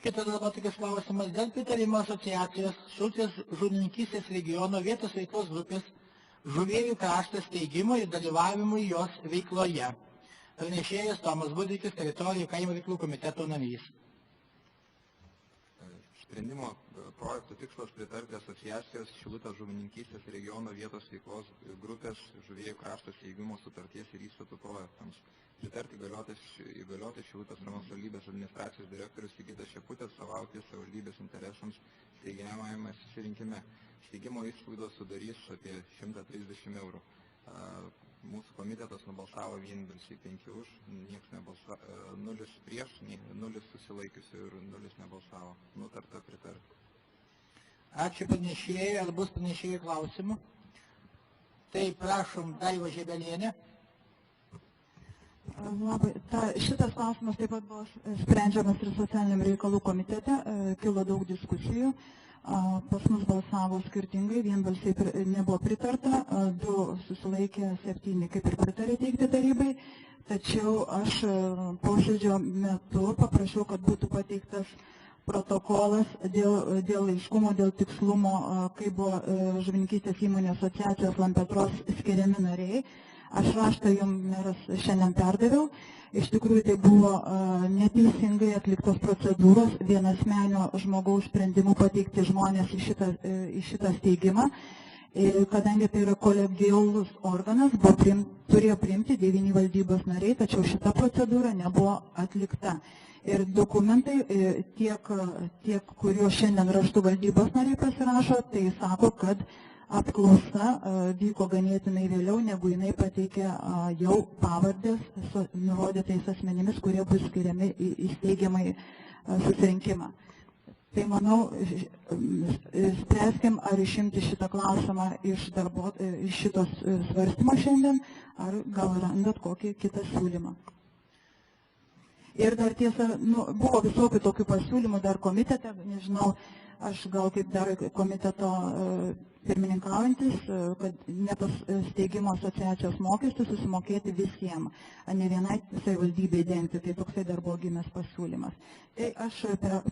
Kitas dabar tokias klausimas dėl pritarimo asociacijos Šilutės žuvininkystės regiono vietos veiklos grupės Žuvėjų kraštas steigimo ir dalyvavimui jos veikloje. Pranešėjas Tomas Budrikis, teritorijų kaimo reikalų komiteto narys. Sprendimo projektų tikslas pritarti asociacijos Šilutės žuvininkystės regiono vietos veiklos grupės Žuvėjų krašto steigimo sutarties ir įstatų projektams. Pritarti įgalioti Šilutės rajono savivaldybės administracijos direktorius Sigitas Šeputė atstovauti savivaldybės interesams steigiamajame susirinkime. Steigimo išlaidos sudarys apie 130 eurų. Mūsų komitetas nubalsavo vienbalsiai 5 už, niekas nebalsavo, 0 prieš, 0 susilaikiusių ir 0 nebalsavo. Nutarta pritarti. Ačiū pranešėjai, ar bus pranešėjai klausimų? Tai prašom, Daiva Žebelienė. Labai. Šitas klausimas taip pat buvo sprendžiamas ir socialiniam reikalų komitete, kilo daug diskusijų. Pas mus balsavo skirtingai, vienbalsiai nebuvo pritarta, 2 susilaikė, 7 kaip ir pritarė teikti tarybai. Tačiau aš posėdžio metu paprašiau, kad būtų pateiktas protokolas dėl aiškumo, dėl tikslumo, kaip buvo žuvininkystės įmonės asociacijos Lampetros skiriami nariai. Aš raštą jums meras šiandien perdaviau. Iš tikrųjų tai buvo neteisingai atliktos procedūros, vienasmenio žmogaus sprendimu pateikti žmonės į šitą steigimą. Kadangi tai yra kolegialus organas, turėjo priimti 9 valdybos nariai, tačiau šita procedūra nebuvo atlikta. Ir dokumentai, tiek kuriuos šiandien raštu valdybos nariai pasirašo, tai sako, kad apklausa vyko ganėtinai vėliau, negu jinai pateikė jau pavardės su nurodytais asmenimis, kurie bus skiriami į steigiamąjį susirinkimą. Tai manau, spręskim, ar išimti šitą klausimą iš šitos svarstymo šiandien, ar gal randat kokį kitą siūlymą. Ir dar tiesa, buvo visokių tokių pasiūlymų dar komitete, nežinau, aš gal kaip dar komiteto pirmininkaujantis, kad ne tas steigimo asociacijos mokestis susimokėti visiems, ne vienai savivaldybei dengti, tai toksai dar buvo gimęs pasiūlymas. Tai aš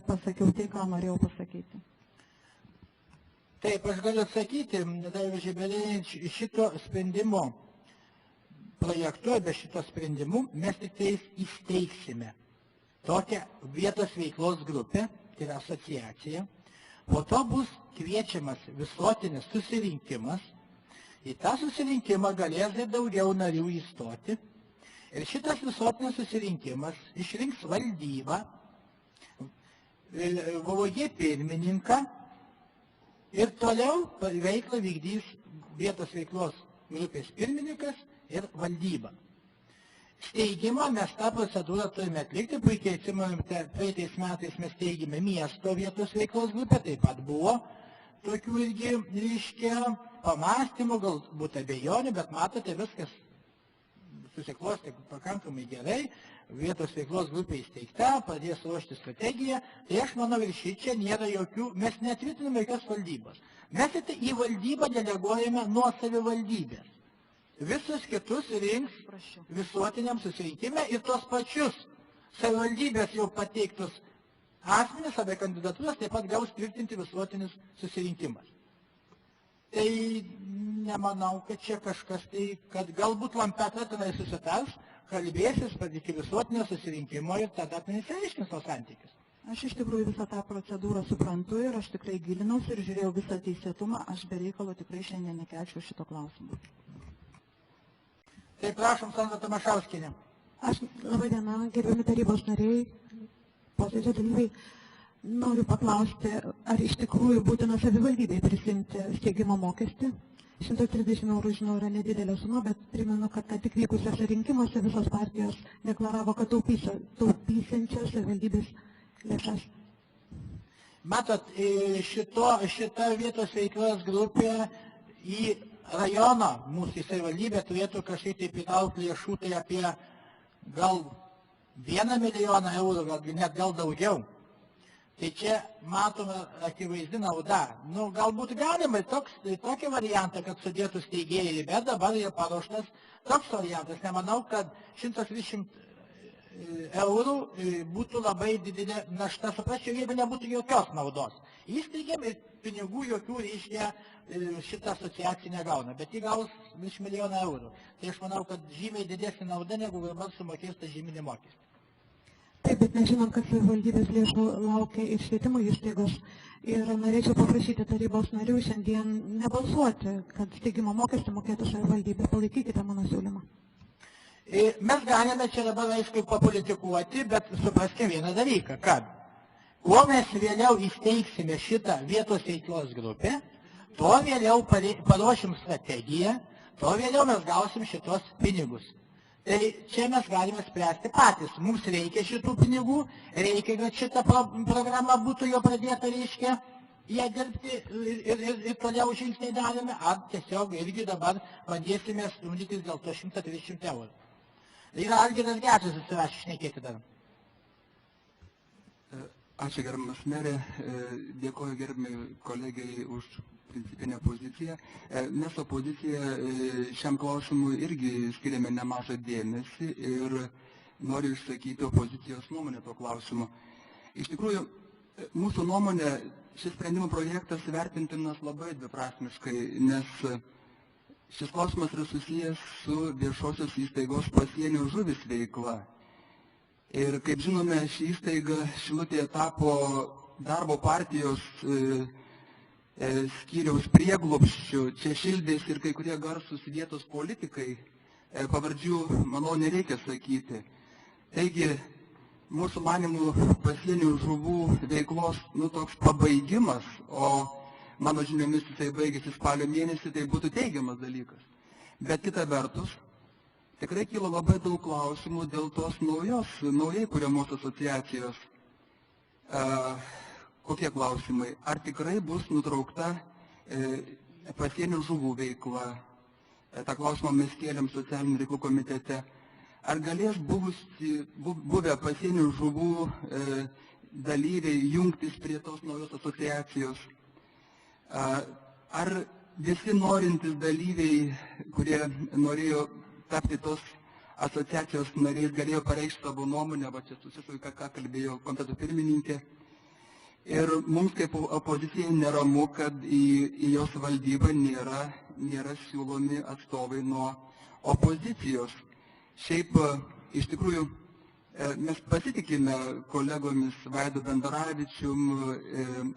pasakiau tai, ką norėjau pasakyti. Taip, aš galiu atsakyti, Daiva Žebelienė, šito sprendimo projektu, be šito sprendimu, mes tik tais įsteigsime tokią vietos veiklos grupę, tai yra asociacija. Po to bus kviečiamas visuotinis susirinkimas. Į tą susirinkimą galės daugiau narių įstoti. Ir šitas visuotinis susirinkimas išrinks valdybą, VVG pirmininką ir toliau veiklą vykdys vietos veiklos grupės pirmininkas ir valdyba. Steigimą mes tą procedūrą turime atlikti, puikiai atsimenate, praeitais metais mes steigėme miesto vietos veiklos grupę, taip pat buvo tokių irgi reiškia pamastymų, galbūt abejonių, bet matote, viskas susiklosti pakankamai gerai, vietos veiklos grupė įsteigta, pradės ruošti strategiją, tai aš manau ir šičia nėra jokių, mes netvirtiname jokios valdybos. Mes į valdybą deleguojame nuo savivaldybės. Visus kitus rinks visuotiniam susirinkime ir tos pačius savivaldybės jau pateiktus asmenis arba kandidatūras taip pat gaus tvirtinti visuotinis susirinkimas. Tai nemanau, kad čia kažkas tai, kad galbūt Lampetra tenai susitars, kalbėsis iki visuotinio susirinkimo ir tada ten išsiaiškins tos santykius. Aš iš tikrųjų visą tą procedūrą suprantu ir aš tikrai gilinausi ir žiūrėjau visą teisėtumą, aš be reikalo tikrai šiandien nekelčiau šito klausimo. Tai prašom, Sandra Tamašauskienė. Labai diena, gerbiami tarybos nariai, posėdžio dalyviai. Noriu paklausti, ar iš tikrųjų būtina savivaldybei prisimti steigimo mokestį. 130 eurų, žinau, yra nedidelė suma, bet primenu, kad tik vykusiuose rinkimuose visos partijos deklaravo, kad taupysiančios savivaldybės lėšas. Matot, šita vietos veiklos grupė į rajono mūsų savivaldybė turėtų kažkaip taip įtraukti lėšų, tai apie gal 1 milijoną eurų, net gal daugiau. Tai čia matome akivaizdi nauda. Galbūt galima tokį variantą, kad sudėtų steigėjai, bet dabar yra paruoštas toks variantas. Nemanau, kad 130 eurų būtų labai didelė našta, suprasčiau, jeigu nebūtų jokios naudos. Įsteigėm ir pinigų jokių, reiškia, šitą asociaciją negauna, bet jį gaus virš milijoną eurų. Tai aš manau, kad žymiai didesnė nauda, negu dabar sumokės tą žyminį mokestį. Taip, bet mes žinom, kad savivaldybės lėšų laukia ir švietimo įstaigos. Ir norėčiau paprašyti tarybos narių šiandien nebalsuoti, kad steigimo mokestį mokėtų savivaldybė. Palaikykite mano siūlymą. Mes galime čia dabar, aišku, papolitikuoti, bet supraskime vieną dalyką, kad kuo mes vėliau įsteigsime šitą vietos veiklos grupę, tuo vėliau paruošim strategiją, tuo vėliau mes gausim šitos pinigus. Tai čia mes galime spręsti patys. Mums reikia šitų pinigų, reikia, kad šita programa būtų jo pradėta, reiškia, ją dirbti ir toliau žingsniai darome, ar tiesiog irgi dabar bandėsime stumdytis dėl to 130 eurų. Ir Algirdas Gečas atsirašė šnekėti dar. Ačiū, gerbiamas merė, dėkoju gerbiamai kolegijai už principinę poziciją. Mes opozicija šiam klausimui irgi skiriame nemažą dėmesį ir noriu išsakyti opozicijos nuomonę to klausimu. Iš tikrųjų, mūsų nuomonė, šis sprendimo projektas vertintinas labai dviprasmiškai, nes šis klausimas yra susijęs su viešosios įstaigos Pasienio žuvis veikla. Ir kaip žinome, ši įstaiga Šilutėje tapo darbo partijos skyriaus prieglobsčiu. Čia šildėsi ir kai kurie garsūs vietos politikai, pavardžių, manau, nereikia sakyti. Taigi, mūsų manimų pasienio žuvų veiklos toks pabaigimas, o mano žiniomis jisai baigėsi spalio mėnesį, tai būtų teigiamas dalykas. Bet kita vertus, tikrai kyla labai daug klausimų dėl tos naujai kuriamos asociacijos. Kokie klausimai? Ar tikrai bus nutraukta pasienio žuvų veikla? tą klausimą mes kėlėm socialinių reikalų komitete. Ar galės buvę pasienio žuvų dalyviai jungtis prie tos naujos asociacijos? Ar visi norintys dalyviai, kurie norėjo tapti tos asociacijos nariais, galėjo pareikšti savo nuomonę, va čia susišaukia, ką kalbėjo komiteto pirmininkė. Ir mums kaip opozicijai neramu, kad į jos valdybą nėra siūlomi atstovai nuo opozicijos. Šiaip, iš tikrųjų, mes pasitikime kolegomis Vaidu Bendaravičium,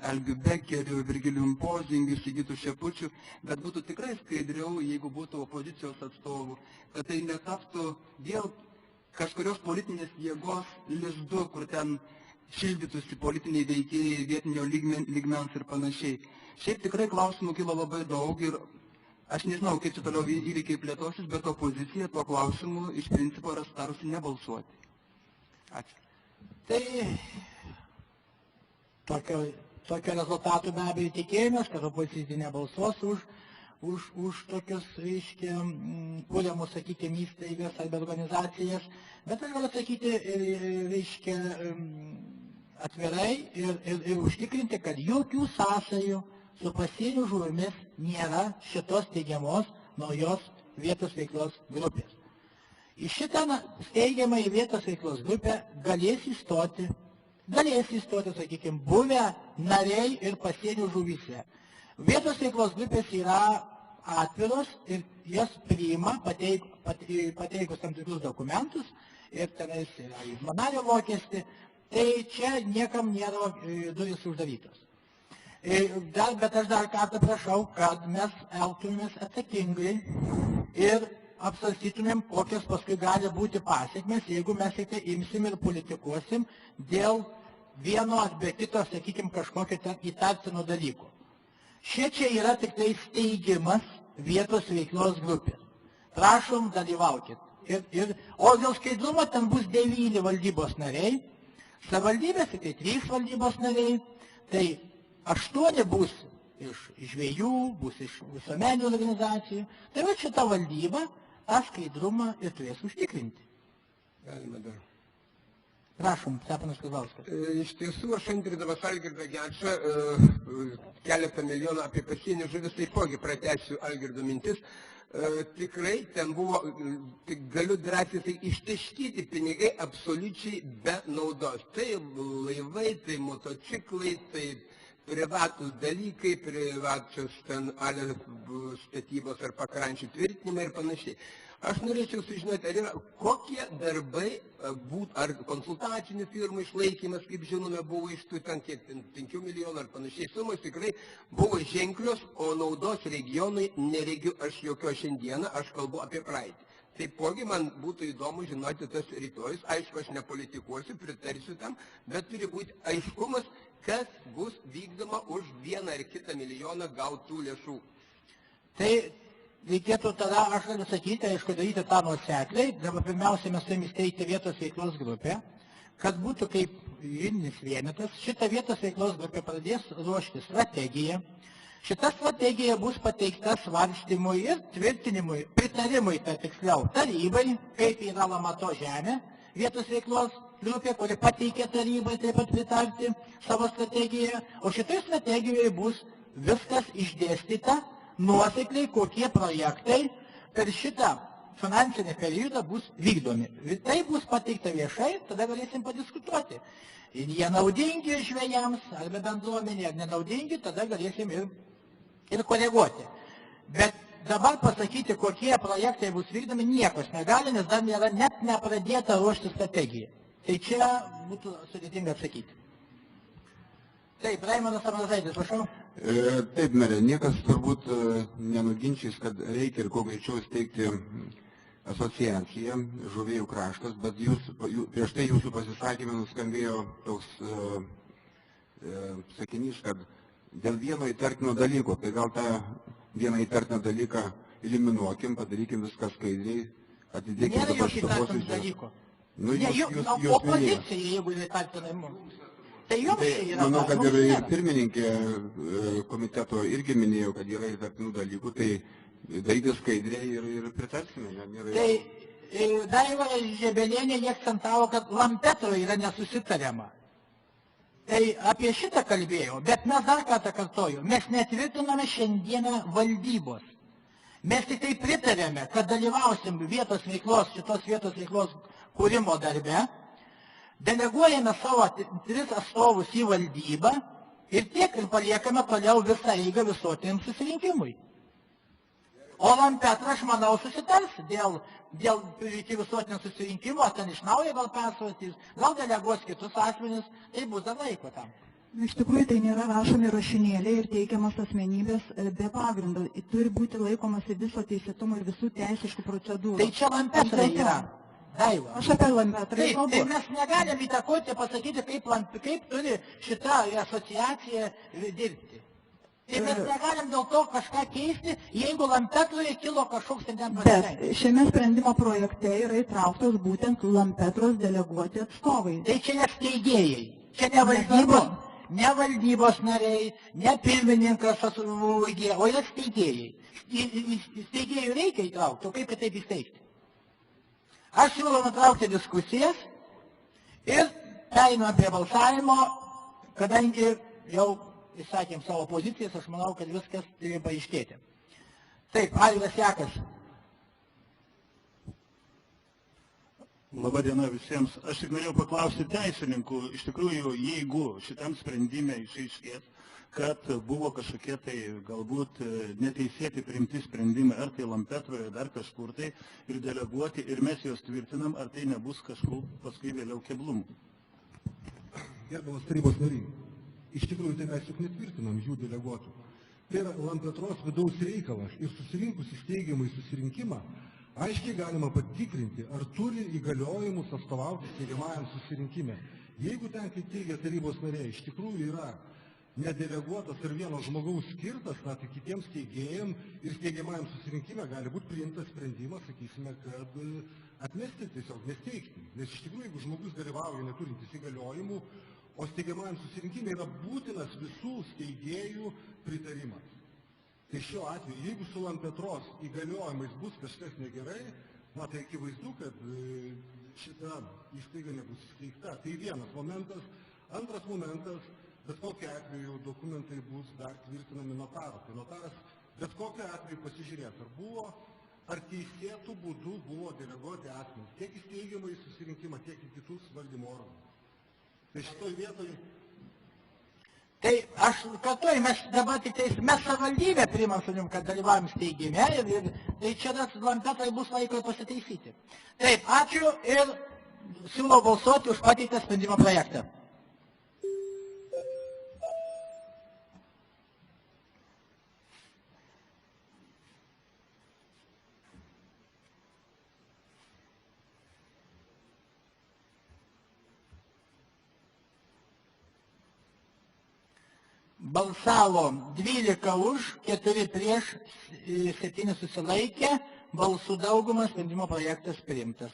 Algiu Bekeriu, Virgilijum Pozingiu, Sigitu Šepučiu, bet būtų tikrai skaidriau, jeigu būtų opozicijos atstovų, kad tai netaptų vėl kažkurios politinės jėgos lizdu, kur ten šildytųsi politiniai veikėjai, vietinio lygmens ir panašiai. Šiaip tikrai klausimų kilo labai daug ir aš nežinau, kaip čia toliau įvykiai plėtosis, bet opozicija tuo klausimu iš principo yra starusi nebalsuoti. Ačiū. Tai tokio rezultatų be abejo tikėjomės, kad opozicija nebalsuos už tokius, reiškia, puoliamus, sakykime, įstaigas arba organizacijas, bet aš galiu sakyti, reiškia, atvirai ir užtikrinti, kad jokių sąsajų su pasienio žuvimis nėra šitos teigiamos naujos vietos veiklos grupės. Į šitą steigiamą į vietos veiklos grupę galės įstoti, sakykime, buvę nariai ir pasienio žuvyse. Vietos veiklos grupės yra atviros ir jas priima pateikus tam tikrus dokumentus ir tenais yra įmanario mokestį, tai čia niekam nėra durys uždarytos. Bet aš dar kartą prašau, kad mes elgtumėmės atsakingai ir apsvarstytumėm, kokios paskui gali būti pasiekmes, jeigu mes tik tai imsim ir politikuosim dėl vieno ar be kito, sakykime, kažkokio ten įtartino dalyko. Čia yra tik tai steigimas vietos veiklos grupės. Prašom, dalyvaukit. O dėl skaidrumo ten bus 9 valdybos nariai, savivaldybės tik tai 3 valdybos nariai, tai 8 bus iš žvejų, bus iš visuomeninių organizacijų. Tai va šita valdyba tą skaidrumą ir turės užtikrinti. Galime dar. Prašom, Stepanas Kazlauskas. Iš tiesų, aš antrinamas Algirdą Gečą, keletą milijonų apie pasienio žuvis, taipogi pratęsiu Algirdo mintis. tikrai ten buvo, tik galiu drąsiai tai ištaškyti pinigai absoliučiai be naudos. Tai laivai, tai motociklai, tai privatus dalykai, privačios ten statybos ar pakrančių tvirtinimai ir panašiai. Aš norėčiau sužinoti, ar yra kokie darbai, ar konsultacinių firmų išlaikymas, kaip žinome, buvo iš tų ten 5 milijonų ar panašiai sumos, tikrai buvo ženklios, o naudos regionui neregiu aš jokios šiandieną, aš kalbu apie praeitį. Taipogi man būtų įdomu žinoti tas rytojus, aišku, aš nepolitikuosiu, pritarsiu tam, bet turi būti aiškumas, kas bus vykdoma už 1 ar kitą milijoną gautų lėšų. Tai reikėtų tada, aš galiu sakyti, aišku, daryti tą nuosekliai. Dabar pirmiausia, mes turime įsteigti vietos veiklos grupę, kad būtų kaip juridinis vienetas. Šita vietos veiklos grupė pradės ruošti strategiją. Šita strategija bus pateikta svarstymui ir tvirtinimui, pritarimui, tai tiksliau, tarybai, kaip yra Lamato žemė, vietos veiklos grupė, kuri pateikė tarybai taip pat pritarti savo strategiją. O šitai strategijoje bus viskas išdėstyta nuosekliai, kokie projektai per šitą finansinį periodą bus vykdomi. Tai bus pateikta viešai, tada galėsim padiskutuoti. Ir jie naudingi žvejams, arba bendruomenė, ar nenaudingi, tada galėsim ir koreguoti. Bet dabar pasakyti, kokie projektai bus vykdomi, niekas negali, nes dar nėra net nepradėta ruošti strategija. Tai čia būtų sudėtinga atsakyti. Taip, Raimondas Amrazaitis, prašau. Taip, merė, niekas turbūt nenuginčys, kad reikia ir kuo greičiau steigti asociaciją Žuvėjų kraštas, bet prieš tai jūsų pasisakymė nuskambėjo toks sakinys, kad dėl vieno įtartino dalyko, tai gal tą vieną įtartiną dalyką eliminuokim, padarykim viską skaidriai, atidėkim dabar šitą posėdį. Opozicija, jeigu įtartinai mums. Tai manau, kad ir pirmininkė komiteto irgi minėjo, kad yra įtartinų dalykų, tai daryti skaidriai ir pritarsime. Tai Daiva Žebelienė akcentavo, kad Lampetroje yra nesusitariama. Tai apie šitą kalbėjau, bet mes dar kartą kartoju, mes netvirtiname šiandieną valdybos. Mes tik tai pritarėme, kad dalyvausim šitos vietos veiklos kūrimo darbe, deleguojame savo 3 atstovus į valdybą ir tiek ir paliekame toliau visą eigą visuotiniam susirinkimui. O Lampetra, aš manau, susitars dėl iki visuotinio susirinkimo, ten iš naujo gal persvarstys, gal deleguos kitus asmenis, tai bus dar laiko tam. Iš tikrųjų, tai nėra rašomi rašinėliai ir teikiamas asmenybės be pagrindo. Turi būti laikomasi viso teisėtumo ir visų teisiškų procedūrų. Tai čia Lampetra yra. Daiva. Aš apie Lampetrą kalbu. Tai mes negalim įtakoti, pasakyti, kaip turi šita asociacija dirbti. Tai mes negalim dėl to kažką keisti, jeigu Lampetroje kilo kažkoks ten pasitenkinimas. Bet šiame sprendimo projekte yra įtrauktos būtent Lampetros deleguoti atstovai. Tai čia ne steigėjai, čia ne valdybos nariai, ne pirmininkas, o yra steigėjai. Steigėjų reikia įtraukti, o kaip kitaip įsteigti? Aš siūlau nutraukti diskusijas ir pereinam prie balsavimo, kadangi jau įsakėm savo pozicijas, aš manau, kad viskas turi paaiškėti. Taip, Alvydas Jakas. Labadiena visiems. Aš tik norėjau paklausti teisininkų, iš tikrųjų, jeigu šitam sprendime išaiškės, kad buvo kažkokie tai galbūt neteisėti priimti sprendimai, ar tai Lampetroje, dar kažkur tai, ir deleguoti, ir mes juos tvirtinam, ar tai nebus kažkur paskui vėliau keblumų. Gerbiamas tarybos nariai, iš tikrųjų tai mes juk netvirtinam jų deleguotų. Tai yra Lampetros vidaus reikalas ir susirinkus įsteigiamą į susirinkimą, aiškiai galima patikrinti, ar turi įgaliojimus atstovauti steigiamajam susirinkime. Jeigu ten, kaip teigia tarybos nariai, iš tikrųjų yra nedeleguotas ir vieno žmogaus skirtas, tai kitiems steigėjams ir steigiamajam susirinkime gali būti priimtas sprendimas, sakysime, kad atmesti tiesiog nesteigti. Nes iš tikrųjų, jeigu žmogus dalyvauja neturintis įgaliojimų, o steigiamajam susirinkime yra būtinas visų steigėjų pritarimas. Tai šiuo atveju, jeigu su Lampetros įgaliojimais bus kažkas negerai, tai akivaizdu, kad šita įstaiga nebus įsteigta. Tai vienas momentas. Antras momentas, bet kokiu atveju dokumentai bus dar tvirtinami notaro. Tai notaras bet kokiu atveju pasižiūrės, ar buvo ar teisėtų būdų buvo deleguoti asmenys tiek į steigiamąjį susirinkimą, tiek į kitus valdymo organus. Tai šitoj vietoj... Tai aš kartuoju, mes dabar tik mes savivaldybę priimam šunim, kad dalyvavom steigime ir tai čia tas lampetai bus laiko pasitaisyti. Taip, ačiū ir siūlau balsuoti už pateiktą sprendimo projektą. Balsavo 12 už, 4 prieš, 7 susilaikė, balsų daugumą sprendimo projektas priimtas.